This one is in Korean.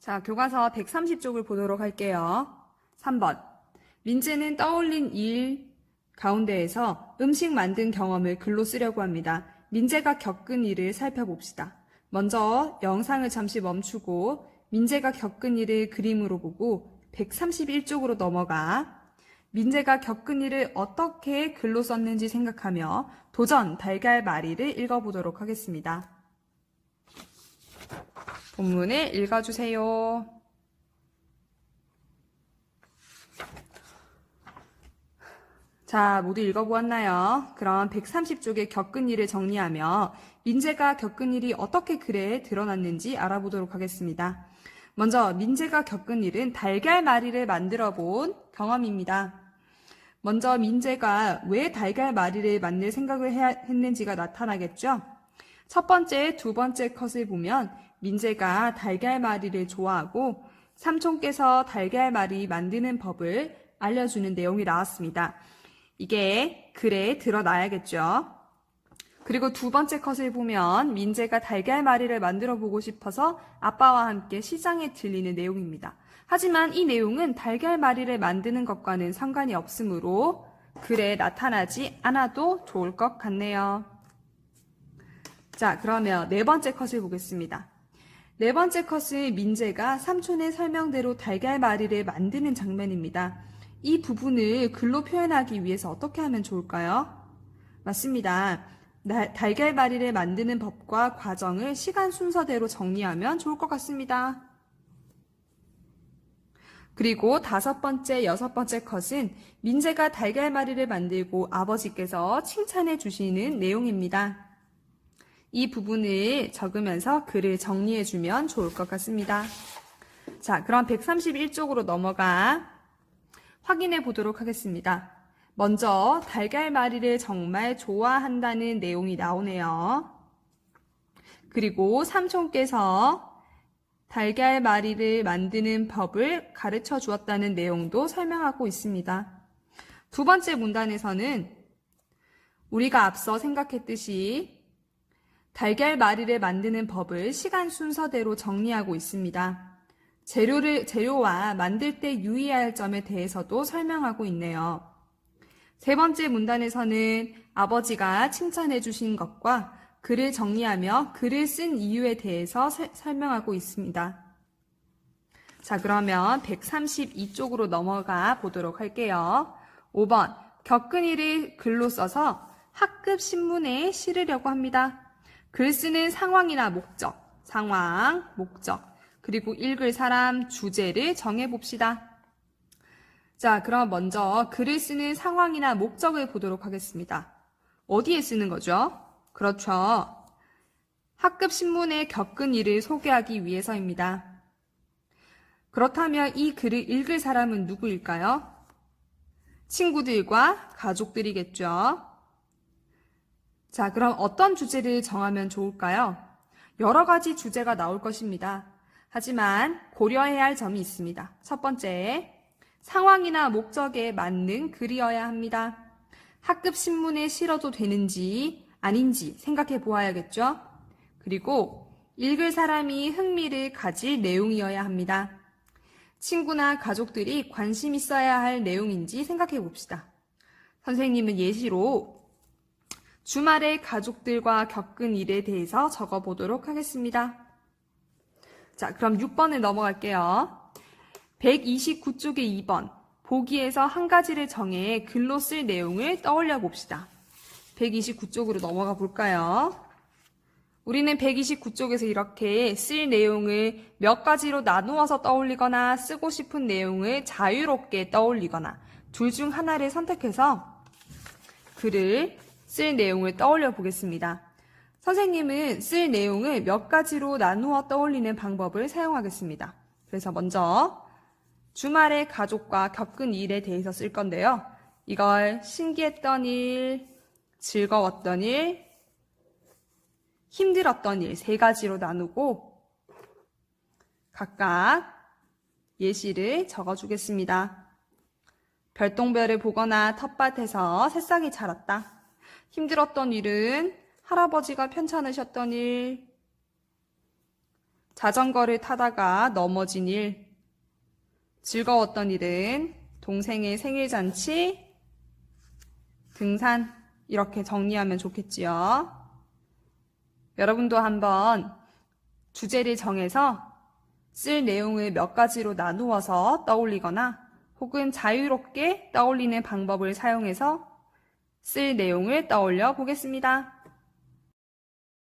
자, 교과서 130쪽을 보도록 할게요. 3번. 민재는 떠올린 일 가운데에서 음식 만든 경험을 글로 쓰려고 합니다. 민재가 겪은 일을 살펴봅시다. 먼저 영상을 잠시 멈추고 민재가 겪은 일을 그림으로 보고 131쪽으로 넘어가 민재가 겪은 일을 어떻게 글로 썼는지 생각하며 도전 달걀말이를 읽어보도록 하겠습니다. 본문을 읽어주세요. 자, 모두 읽어보았나요? 그럼 130쪽에 겪은 일을 정리하며 민재가 겪은 일이 어떻게 글에 드러났는지 알아보도록 하겠습니다. 먼저 민재가 겪은 일은 달걀말이를 만들어 본 경험입니다. 먼저 민재가 왜 달걀말이를 만들 생각을 했는지가 나타나겠죠? 첫 번째, 두 번째 컷을 보면 민재가 달걀말이를 좋아하고 삼촌께서 달걀말이 만드는 법을 알려주는 내용이 나왔습니다. 이게 글에 드러나야겠죠. 그리고 두 번째 컷을 보면 민재가 달걀말이를 만들어 보고 싶어서 아빠와 함께 시장에 들리는 내용입니다. 하지만 이 내용은 달걀말이를 만드는 것과는 상관이 없으므로 글에 나타나지 않아도 좋을 것 같네요. 자, 그러면 네 번째 컷을 보겠습니다. 네 번째 컷은 민재가 삼촌의 설명대로 달걀말이를 만드는 장면입니다. 이 부분을 글로 표현하기 위해서 어떻게 하면 좋을까요? 맞습니다. 달걀말이를 만드는 법과 과정을 시간 순서대로 정리하면 좋을 것 같습니다. 그리고 다섯 번째, 여섯 번째 컷은 민재가 달걀말이를 만들고 아버지께서 칭찬해 주시는 내용입니다. 이 부분을 적으면서 글을 정리해주면 좋을 것 같습니다. 자, 그럼 131쪽으로 넘어가 확인해 보도록 하겠습니다. 먼저 달걀말이를 정말 좋아한다는 내용이 나오네요. 그리고 삼촌께서 달걀말이를 만드는 법을 가르쳐 주었다는 내용도 설명하고 있습니다. 두 번째 문단에서는 우리가 앞서 생각했듯이 달걀말이를 만드는 법을 시간 순서대로 정리하고 있습니다. 재료와 만들 때 유의해야 할 점에 대해서도 설명하고 있네요. 세 번째 문단에서는 아버지가 칭찬해 주신 것과 글을 정리하며 글을 쓴 이유에 대해서 설명하고 있습니다. 자, 그러면 132쪽으로 넘어가 보도록 할게요. 5번, 겪은 일을 글로 써서 학급 신문에 실으려고 합니다. 글 쓰는 상황이나 목적, 상황, 목적, 그리고 읽을 사람, 주제를 정해봅시다. 자, 그럼 먼저 글을 쓰는 상황이나 목적을 보도록 하겠습니다. 어디에 쓰는 거죠? 그렇죠. 학급 신문에 겪은 일을 소개하기 위해서입니다. 그렇다면 이 글을 읽을 사람은 누구일까요? 친구들과 가족들이겠죠. 자, 그럼 어떤 주제를 정하면 좋을까요? 여러 가지 주제가 나올 것입니다. 하지만 고려해야 할 점이 있습니다. 첫 번째, 상황이나 목적에 맞는 글이어야 합니다. 학급 신문에 실어도 되는지 아닌지 생각해 보아야겠죠? 그리고 읽을 사람이 흥미를 가질 내용이어야 합니다. 친구나 가족들이 관심 있어야 할 내용인지 생각해 봅시다. 선생님은 예시로 주말에 가족들과 겪은 일에 대해서 적어보도록 하겠습니다. 자, 그럼 6번을 넘어갈게요. 129쪽의 2번, 보기에서 한 가지를 정해 글로 쓸 내용을 떠올려 봅시다. 129쪽으로 넘어가 볼까요? 우리는 129쪽에서 이렇게 쓸 내용을 몇 가지로 나누어서 떠올리거나 쓰고 싶은 내용을 자유롭게 떠올리거나 둘 중 하나를 선택해서 글을 쓸 내용을 떠올려 보겠습니다. 선생님은 쓸 내용을 몇 가지로 나누어 떠올리는 방법을 사용하겠습니다. 그래서 먼저 주말에 가족과 겪은 일에 대해서 쓸 건데요. 이걸 신기했던 일, 즐거웠던 일, 힘들었던 일 세 가지로 나누고 각각 예시를 적어주겠습니다. 별똥별을 보거나 텃밭에서 새싹이 자랐다. 힘들었던 일은 할아버지가 편찮으셨던 일, 자전거를 타다가 넘어진 일, 즐거웠던 일은 동생의 생일잔치, 등산, 이렇게 정리하면 좋겠지요. 여러분도 한번 주제를 정해서 쓸 내용을 몇 가지로 나누어서 떠올리거나 혹은 자유롭게 떠올리는 방법을 사용해서 쓸 내용을 떠올려 보겠습니다.